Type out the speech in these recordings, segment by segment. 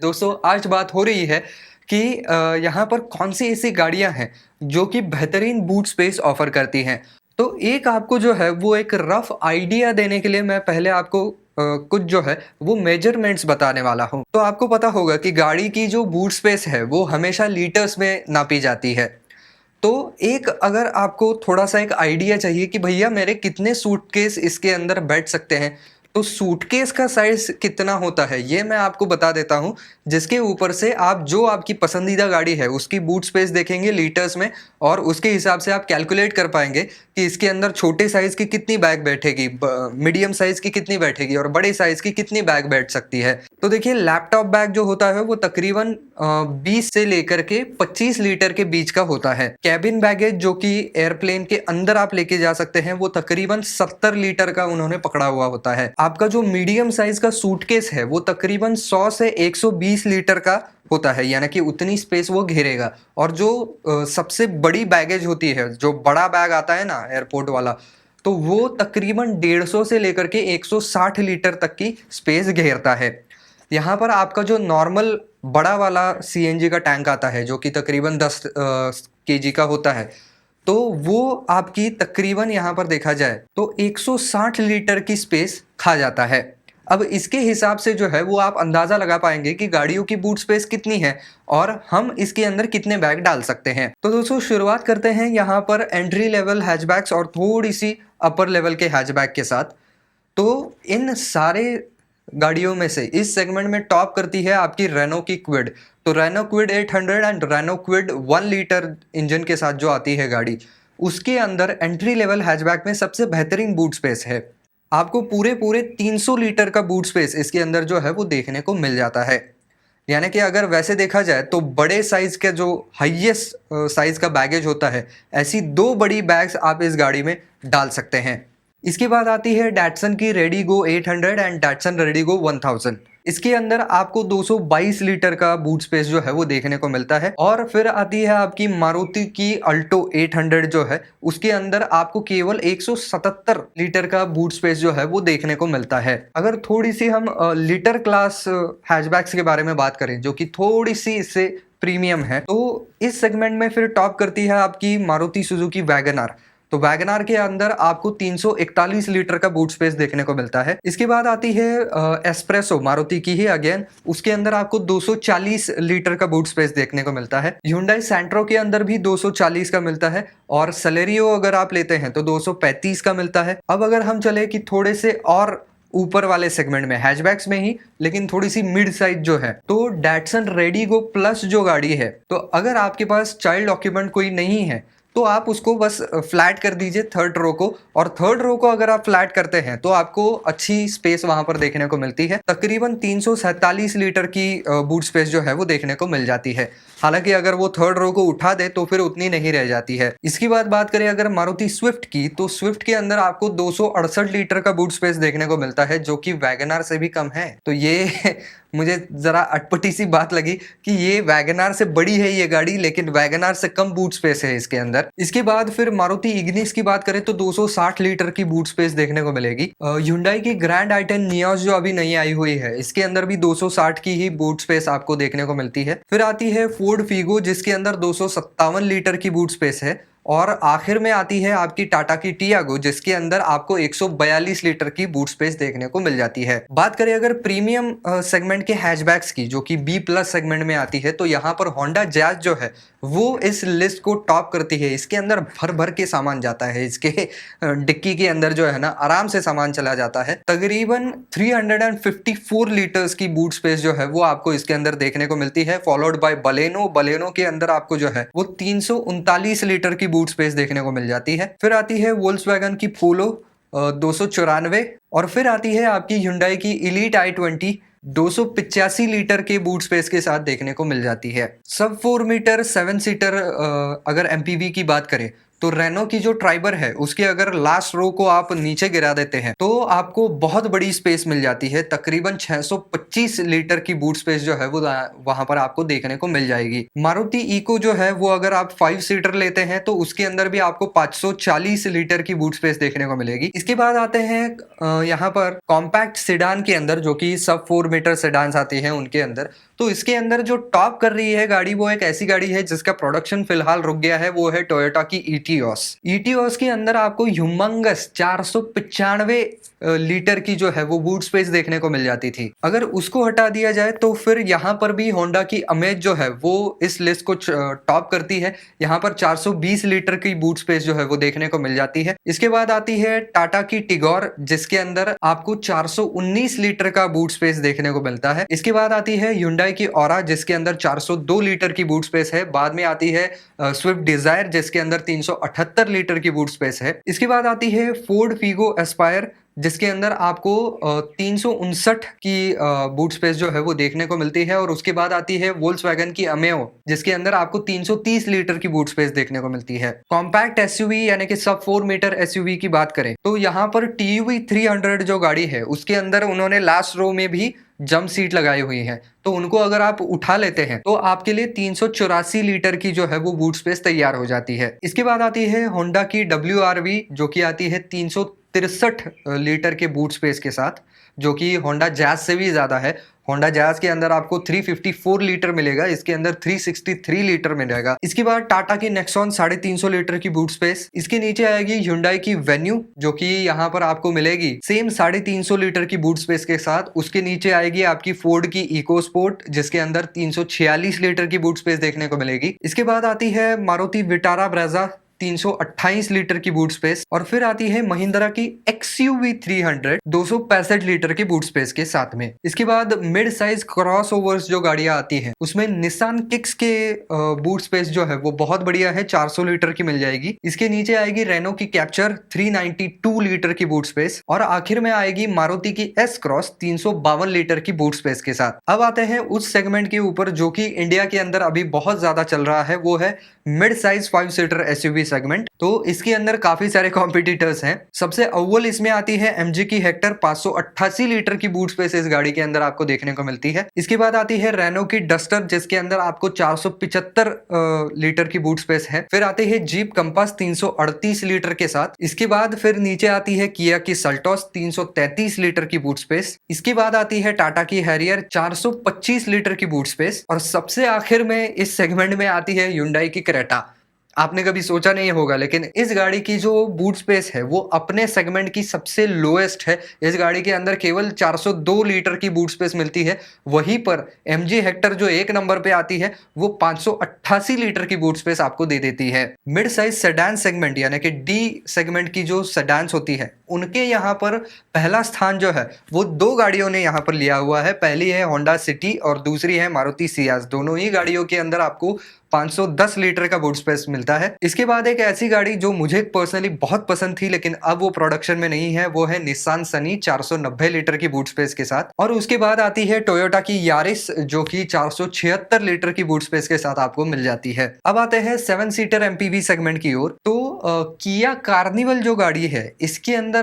दोस्तों आज बात हो रही है कि यहाँ पर कौन सी ऐसी गाड़ियाँ हैं जो कि बेहतरीन बूट स्पेस ऑफर करती हैं। तो एक आपको जो है वो एक रफ आइडिया देने के लिए मैं पहले आपको कुछ जो है वो मेजरमेंट्स बताने वाला हूँ। तो आपको पता होगा कि गाड़ी की जो बूट स्पेस है वो हमेशा लीटर्स में नापी जाती है। तो एक अगर आपको थोड़ा-सा एक आइडिया चाहिए कि भैया मेरे कितने सूटकेस इसके अंदर बैठ सकते हैं, तो सूटकेस का साइज़ कितना होता है, ये मैं आपको बता देता हूँ। जिसके ऊपर से आप जो आपकी पसंदीदा गाड़ी है, उसकी बूट स्पेस देखेंगे लीटर्स में और उसके हिसाब से आप कैलकुलेट कर पाएँगे कि इसके अंदर छोटे साइज़ की कितनी बैग बैठेगी, मीडियम साइज़ की कितनी बैठेगी और बड़े साइज़ की कितनी बैग बैठ सकती है। तो देखिए लैपटॉप बैग जो होता है वो तकरीबन 20 से लेकर के 25 लीटर के बीच का होता है। कैबिन बैगेज जो कि एयरप्लेन के अंदर आप लेके जा सकते हैं वो तकरीबन 70 लीटर का उन्होंने पकड़ा हुआ होता है। आपका जो मीडियम साइज का सूटकेस है वो तकरीबन 100 से 120 लीटर का होता है, यानी कि उतनी स्पेस वो घेरेगा। और जो सबसे बड़ी बैगेज होती है, जो बड़ा बैग आता है ना एयरपोर्ट वाला, तो वो तकरीबन 150 से लेकर के 160 लीटर तक की स्पेस घेरता है। यहाँ पर आपका जो नॉर्मल बड़ा वाला सीएनजी का टैंक आता है जो कि तकरीबन 10 केजी का होता है, तो वो आपकी तकरीबन यहाँ पर देखा जाए तो 160 लीटर की स्पेस खा जाता है। अब इसके हिसाब से जो है वो आप अंदाज़ा लगा पाएंगे कि गाड़ियों की बूट स्पेस कितनी है और हम इसके अंदर कितने बैग डाल सकते हैं। तो दोस्तों शुरुआत करते हैं यहाँ पर एंट्री लेवल हैचबैक्स और थोड़ी सी अपर लेवल के हैचबैक के साथ। तो इन सारे गाड़ियों में से इस सेगमेंट में टॉप करती है आपकी रेनो की क्विड। तो Renault Kwid 800 and Renault Kwid 1 litre engine के साथ जो आती है गाड़ी, उसके अंदर एंट्री लेवल हैचबैक में सबसे बेहतरीन बूट स्पेस है। आपको पूरे पूरे 300 लीटर का बूट स्पेस इसके अंदर जो है वो देखने को मिल जाता है। यानी कि अगर वैसे देखा जाए तो बड़े साइज का जो हाईएस्ट साइज का बैगेज होता है, ऐसी दो बड़ी बैग्स आप इस गाड़ी में डाल सकते हैं। इसके बाद आती है डैटसन की रेडिगो 800 एंड डैटसन रेडिगो 1000। इसके अंदर आपको 222 लीटर का बूट स्पेस जो है वो देखने को मिलता है। और फिर आती है आपकी मारुति की अल्टो 800 जो है, उसके अंदर आपको केवल 177 लीटर का बूट स्पेस जो है वो देखने को मिलता है। अगर थोड़ी सी हम लीटर क्लास हैचबैक्स के बारे में बात करें जो कि थोड़ी सी इससे प्रीमियम है, तो इस सेगमेंट में फिर टॉप करती है आपकी मारुति सुजुकी वैगन आर। तो वैगन आर के अंदर आपको 341 लीटर का बूट स्पेस देखने को मिलता है। इसके बाद आती है एस्प्रेसो, मारुति की ही अगेन, उसके अंदर आपको 240 लीटर का बूट स्पेस देखने को मिलता है। Hyundai सेंट्रो के अंदर भी 240 का मिलता है और सेलेरियो अगर आप लेते हैं तो 235 का मिलता है। अब अगर हम चले कि थोड़े से और ऊपर वाले सेगमेंट में, हैचबैक्स में ही लेकिन थोड़ी सी मिड साइज जो है, तो डैटसन रेडिगो प्लस जो गाड़ी है, तो अगर आपके पास चाइल्ड ऑक्यूपेंट कोई नहीं है तो आप उसको बस फ्लैट कर दीजिए थर्ड रो को। और थर्ड रो को अगर आप फ्लैट करते हैं तो आपको अच्छी स्पेस वहां पर देखने को मिलती है। तकरीबन 347 लीटर की बूट स्पेस जो है वो देखने को मिल जाती है। हालांकि अगर वो थर्ड रो को उठा दे तो फिर उतनी नहीं रह जाती है। इसकी बात करें अगर मारुति स्विफ्ट की, तो स्विफ्ट के अंदर आपको 268 लीटर का बूट स्पेस देखने को मिलता है जो कि वैगन आर से भी कम है। तो ये मुझे जरा अटपटी सी बात लगी कि ये वैगन आर से बड़ी है ये गाड़ी, लेकिन वैगन आर से कम बूट स्पेस है इसके अंदर। इसके बाद फिर मारुति इग्निस की बात करें तो 260 लीटर की बूट स्पेस देखने को मिलेगी। Hyundai की ग्रैंड आई10 नियोस जो अभी नई आई हुई है, इसके अंदर भी 260 की ही बूट स्पेस आपको देखने को मिलती है। फिर आती है फोर्ड फीगो जिसके अंदर 257 लीटर की बूट स्पेस है। और आखिर में आती है आपकी टाटा की टियागो जिसके अंदर आपको 142 लीटर की बूट स्पेस देखने को मिल जाती है। बात करें अगर प्रीमियम सेगमेंट के हैचबैक्स की जो कि बी प्लस सेगमेंट में आती है, तो यहाँ पर होंडा जैज जो है वो इस लिस्ट को टॉप करती है। इसके अंदर भर भर के सामान जाता है, इसके डिक्की के अंदर जो है ना आराम से सामान चला जाता है। तकरीबन 354 लीटर्स की बूट स्पेस जो है वो आपको इसके अंदर देखने को मिलती है। फॉलोड बाय बलेनो, बलेनो के अंदर आपको जो है वो 339 लीटर की बूट स्पेस देखने को मिल जाती है। फिर आती है वोल्क्सवैगन की पोलो 294। और फिर आती है आपकी Hyundai की इलीट i20 285 लीटर के बूट स्पेस के साथ देखने को मिल जाती है। सब 4 मीटर 7 सीटर अगर MPV की बात करें तो रेनो की जो ट्राइबर है उसके अगर लास्ट रो को आप नीचे गिरा देते हैं तो आपको बहुत बड़ी स्पेस मिल जाती है। तकरीबन 625 लीटर की बूट स्पेस जो है वो वहां पर आपको देखने को मिल जाएगी। मारुति इको जो है वो अगर आप 5 सीटर लेते हैं तो उसके अंदर भी आपको 540 लीटर की बूट स्पेस देखने को मिलेगी। इसके बाद आते हैं यहाँ पर कॉम्पैक्ट सेडान के अंदर, जो कि सब 4 मीटर सेडान्स आती हैं उनके अंदर। तो इसके अंदर जो टॉप कर रही है गाड़ी वो एक ऐसी गाड़ी है जिसका प्रोडक्शन फिलहाल रुक गया है, वो है टोयोटा की ईटियोस। ईटियोस के अंदर आपको ह्यूमंगस 495 लीटर की जो है वो बूट स्पेस देखने को मिल जाती थी। अगर उसको हटा दिया जाए तो फिर यहाँ पर भी होंडा की अमेज जो है वो इस लिस्ट को टॉप करती है। यहाँ पर 420 लीटर की बूट स्पेस जो है वो देखने को मिल जाती है। इसके बाद आती है टाटा की टिगोर, जिसके अंदर आपको 419 लीटर का बूट स्पेस देखने को मिलता है। इसके बाद आती है Hyundai की ऑरा, जिसके अंदर 402 लीटर की बूट स्पेस है। बाद में आती है स्विफ्ट डिजायर, जिसके अंदर 378 लीटर की बूट स्पेस है। इसके बाद आती है फोर्ड फीगो एस्पायर, जिसके अंदर आपको 359 की बूट स्पेस जो है वो देखने को मिलती है। और उसके बाद आती है वोल्क्सवैगन की अमेओ, जिसके अंदर आपको 330 लीटर की बूट स्पेस देखने को मिलती है। कॉम्पैक्ट एसयूवी यानी कि सब 4 मीटर एसयूवी की बात करें तो यहाँ पर टीयूवी 300 जो गाड़ी है उसके अंदर उन्होंने लास्ट रो में भी जंप सीट लगाई हुई है, तो उनको अगर आप उठा लेते हैं तो आपके लिए 384 लीटर की जो है वो बूट स्पेस तैयार हो जाती है। इसके बाद आती है होंडा की WRV, जो कि आती है 363 लीटर के बूट स्पेस के साथ, जो कि होंडा जैज से भी ज्यादा है। होंडा जैज के अंदर आपको 354 लीटर मिलेगा, इसके अंदर 363 लीटर मिलेगा। इसके बाद टाटा की नेक्सॉन 350 लीटर की बूट स्पेस। इसके नीचे आएगी Hyundai की वेन्यू, जो कि यहाँ पर आपको मिलेगी सेम 350 लीटर की बूट स्पेस के साथ। उसके नीचे आएगी आपकी फोर्ड की इको स्पोर्ट, जिसके अंदर 346 लीटर की बूट स्पेस देखने को मिलेगी। इसके बाद आती है मारुति विटारा ब्रेजा, 328 लीटर की बूट स्पेस। और फिर आती है महिंद्रा की XUV 300, 265 लीटर की बूट स्पेस के साथ में। इसके बाद मिड साइज क्रॉसओवर्स जो गाड़ियां आती हैं उसमें निसान किक्स के बूट स्पेस जो है वो बहुत बढ़िया है, 400 लीटर की मिल जाएगी। इसके नीचे आएगी रेनो की कैप्चर 392 लीटर की बूट स्पेस। और आखिर में आएगी मारुति की एस क्रॉस 352 लीटर की बूट स्पेस के साथ। अब आते हैं उस सेगमेंट के ऊपर जो कि इंडिया के अंदर अभी बहुत ज्यादा चल रहा है, वो है mid size 5 seater SUV segment. तो इसके अंदर काफी सारे कॉम्पिटिटर्स हैं। सबसे अव्वल इसमें आती है MG की हेक्टर, 588 लीटर की बूट स्पेस इस गाड़ी के अंदर आपको देखने को मिलती है। इसके बाद आती है रेनो की डस्टर, जिसके अंदर आपको 475 लीटर की बूट स्पेस है। फिर आती है जीप कंपास 338 लीटर के साथ। इसके बाद फिर नीचे आती है किया की सल्टोस, 333 लीटर की बूट स्पेस। इसके बाद आती है टाटा की हैरियर, 425 लीटर की बूट स्पेस। और सबसे आखिर में इस सेगमेंट में आती है Hyundai की क्रेटा। आपने कभी सोचा नहीं होगा, लेकिन इस गाड़ी की जो बूट स्पेस है वो अपने सेगमेंट की सबसे लोएस्ट है। इस गाड़ी के अंदर केवल 402 लीटर की बूट स्पेस मिलती है। वहीं पर MG हेक्टर जो एक नंबर पे आती है वो 588 लीटर की बूट स्पेस आपको दे देती है। मिड साइज सेडान सेगमेंट यानी कि D सेगमेंट की जो सेडान्स होती है उनके यहाँ पर पहला स्थान जो है वो 2 गाड़ियों ने यहाँ पर लिया हुआ है। पहली है होंडा सिटी और दूसरी है मारुति सियाज। दोनों ही गाड़ियों के अंदर आपको 510 लीटर का बूट स्पेस मिलता है। इसके बाद एक ऐसी गाड़ी जो मुझे पर्सनली बहुत पसंद थी लेकिन अब वो प्रोडक्शन में नहीं है, वो है निसान सनी, 490 लीटर की बूट स्पेस के साथ। और उसके बाद आती है टोयोटा की यारिस, जो कि 476 लीटर की बूट स्पेस के साथ आपको मिल जाती है। अब आते हैं 7 सीटर MPV सेगमेंट की ओर। तो किया कार्निवल जो गाड़ी है इसके अंदर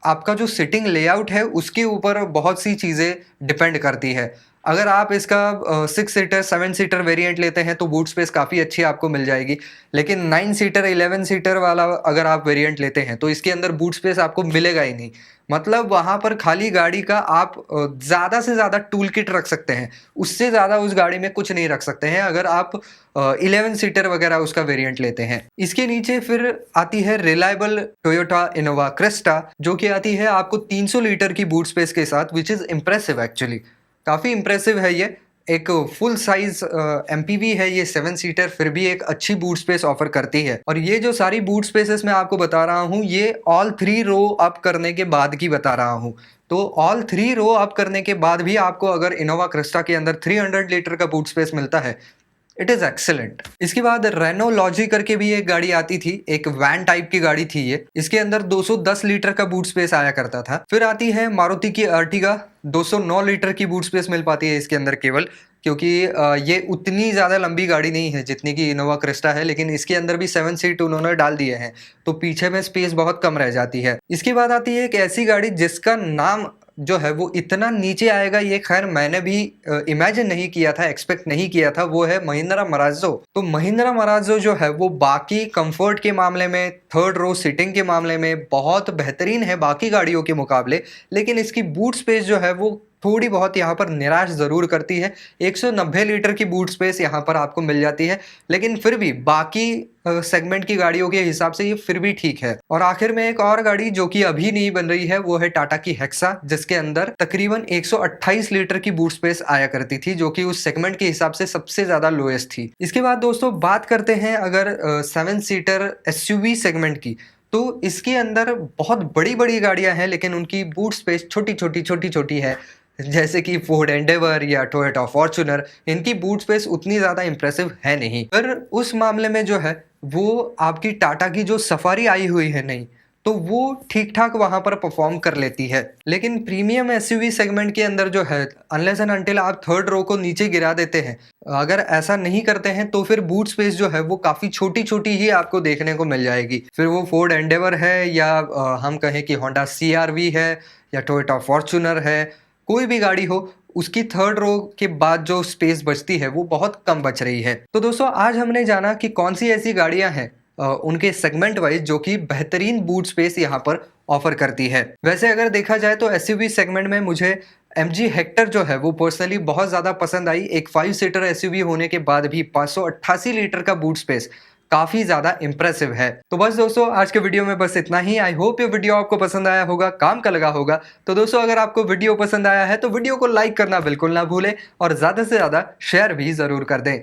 आपका जो सिटिंग लेआउट है उसके ऊपर बहुत सी चीजें डिपेंड करती है। अगर आप इसका 6 सीटर 7 सीटर वेरिएंट लेते हैं तो बूट स्पेस काफ़ी अच्छी आपको मिल जाएगी। लेकिन 9 सीटर 11 सीटर वाला अगर आप वेरिएंट लेते हैं तो इसके अंदर बूट स्पेस आपको मिलेगा ही नहीं। मतलब वहाँ पर खाली गाड़ी का आप ज़्यादा से ज़्यादा टूल किट रख सकते हैं, उससे ज़्यादा उस गाड़ी में कुछ नहीं रख सकते हैं अगर आप 11 सीटर वगैरह उसका वेरिएंट लेते हैं। इसके नीचे फिर आती है रिलायबल टोयोटा इनोवा क्रिस्टा, जो कि आती है आपको 300 लीटर की बूट स्पेस के साथ, विच इज़ इम्प्रेसिव एक्चुअली। काफ़ी इम्प्रेसिव है ये। एक फुल साइज MPV है ये, 7 सीटर, फिर भी एक अच्छी बूट स्पेस ऑफर करती है। और ये जो सारी बूट स्पेसेस मैं आपको बता रहा हूँ ये ऑल 3 रो अप करने के बाद की बता रहा हूँ। तो ऑल 3 रो अप करने के बाद भी आपको अगर इनोवा क्रिस्टा के अंदर 300 लीटर का बूट स्पेस मिलता है, इट इज एक्सेलेंट। इसके बाद रेनो लॉजी करके भी एक गाड़ी आती थी, एक वैन टाइप की गाड़ी थी ये। इसके अंदर 210 लीटर का बूट स्पेस आया करता था। फिर आती है मारुति की अर्टिगा, 209 लीटर की बूट स्पेस मिल पाती है इसके अंदर केवल। क्योंकि ये उतनी ज़्यादा लंबी गाड़ी नहीं है जितनी कि इनोवा क्रिस्टा है, लेकिन इसके अंदर भी 7 सीट उन्होंने डाल दिए हैं, तो पीछे में स्पेस बहुत कम रह जाती है। इसके बाद आती है एक ऐसी गाड़ी जिसका नाम जो है वो इतना नीचे आएगा, ये खैर मैंने भी इमेजिन नहीं किया था, एक्सपेक्ट नहीं किया था, वो है महिंद्रा मराज़ो। तो महिंद्रा मराज़ो जो है वो बाकी कंफर्ट के मामले में, थर्ड रो सीटिंग के मामले में बहुत बेहतरीन है बाकी गाड़ियों के मुकाबले, लेकिन इसकी बूट स्पेस जो है वो थोड़ी बहुत यहाँ पर निराश ज़रूर करती है। 190 लीटर की बूट स्पेस यहाँ पर आपको मिल जाती है, लेकिन फिर भी बाकी सेगमेंट की गाड़ियों के हिसाब से ये फिर भी ठीक है। और आखिर में एक और गाड़ी जो कि अभी नहीं बन रही है, वो है टाटा की हेक्सा, जिसके अंदर तकरीबन 128 लीटर की बूट स्पेस आया करती थी, जो कि उस सेगमेंट के हिसाब से सबसे ज्यादा लोएस्ट थी। इसके बाद दोस्तों बात करते हैं अगर 7 सीटर एसयूवी सेगमेंट की, तो इसके अंदर बहुत बड़ी-बड़ी गाड़ियां हैं, लेकिन उनकी बूट स्पेस छोटी-छोटी है। जैसे कि फोर्ड एंडेवर या टोयोटा फॉर्च्यूनर, इनकी बूट स्पेस उतनी ज़्यादा इंप्रेसिव है नहीं। पर उस मामले में जो है वो आपकी टाटा की जो सफारी आई हुई है नई, तो वो ठीक-ठाक वहाँ पर परफॉर्म कर लेती है। लेकिन प्रीमियम एसयूवी सेगमेंट के अंदर जो है, अनलेस एंड अनटिल आप थर्ड रो को नीचे गिरा देते हैं, अगर ऐसा नहीं करते हैं तो फिर बूट स्पेस जो है वो काफ़ी छोटी-छोटी ही आपको देखने को मिल जाएगी। फिर वो फोर्ड एंडेवर है या हम कहें कि होंडा सीआरवी है या टोयोटा फॉर्च्यूनर है, कोई भी गाड़ी हो, उसकी थर्ड रो के बाद जो स्पेस बचती है वो बहुत कम बच रही है। तो दोस्तों आज हमने जाना कि कौन सी ऐसी गाड़ियां हैं उनके सेगमेंट वाइज जो कि बेहतरीन बूट स्पेस यहाँ पर ऑफर करती है। वैसे अगर देखा जाए तो एसयूवी सेगमेंट में मुझे MG हेक्टर जो है वो पर्सनली बहुत ज़्यादा पसंद आई। एक 5 सीटर एसयूवी होने के बाद भी 588 लीटर का बूट स्पेस काफ़ी ज़्यादा इंप्रेसिव है। तो बस दोस्तों आज के वीडियो में बस इतना ही। आई होप ये वीडियो आपको पसंद आया होगा, काम का लगा होगा। तो दोस्तों अगर आपको वीडियो पसंद आया है तो वीडियो को लाइक करना बिल्कुल ना भूलें और ज़्यादा से ज़्यादा शेयर भी ज़रूर कर दें।